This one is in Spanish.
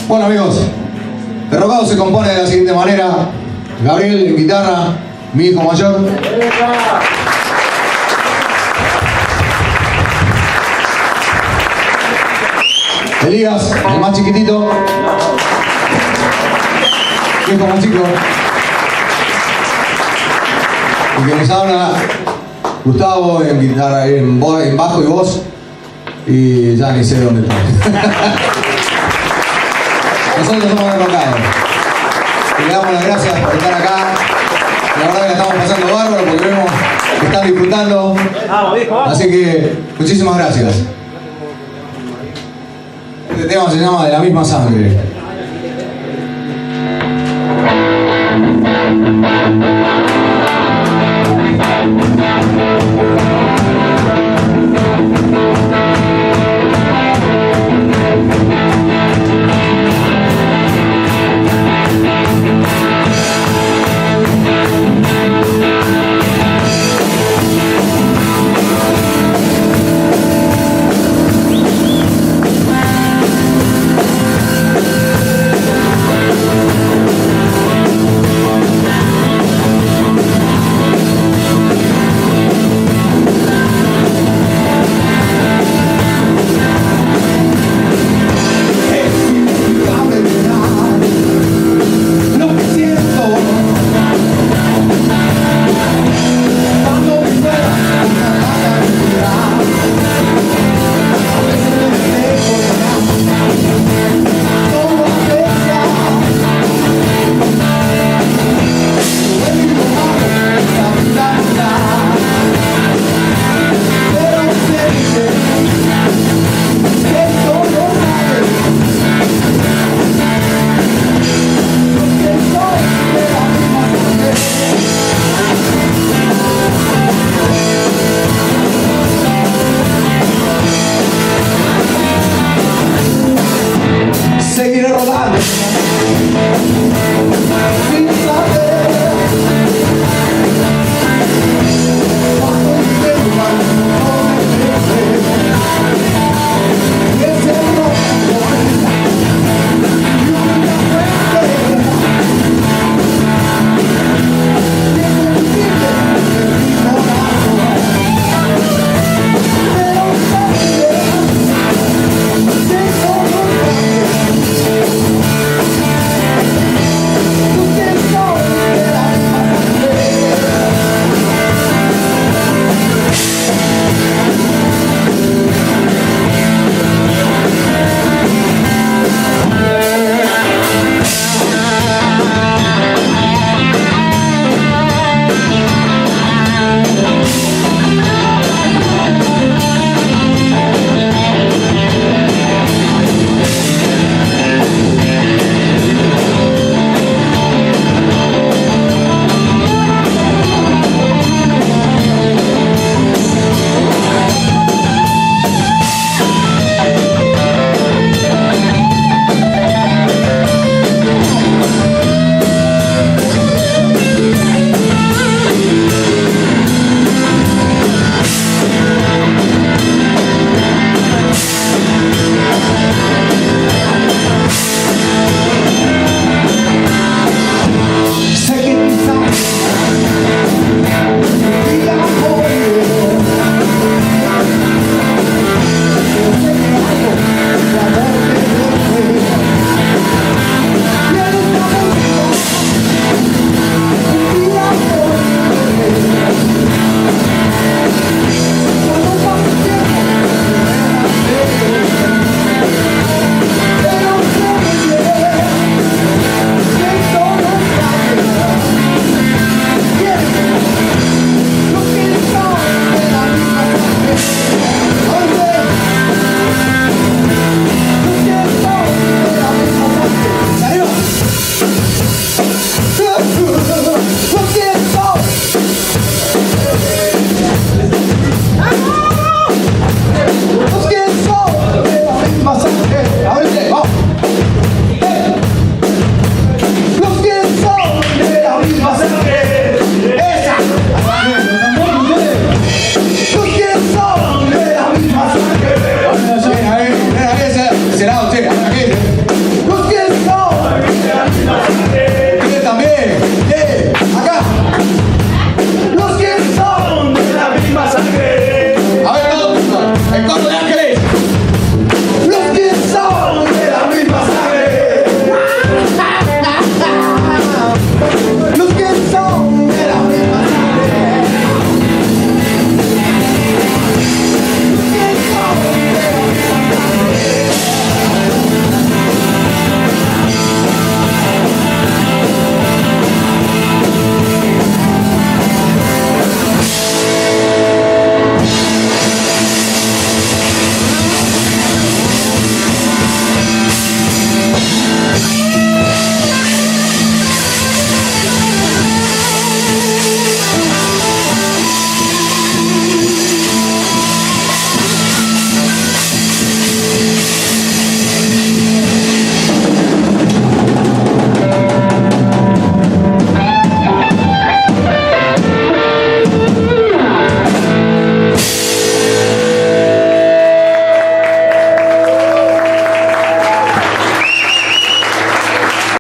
Bueno amigos, Derrocado se compone de la siguiente manera: Gabriel en guitarra, mi hijo mayor. Elías, el más chiquitito. Mi hijo más chico. Y que les habla Gustavo en guitarra, en bajo y voz. Y ya ni sé dónde está. Nosotros somos Derrocados. Y le damos las gracias por estar acá. La verdad que la estamos pasando bárbaro porque vemos que están disfrutando. Así que muchísimas gracias. Este tema se llama De la misma sangre.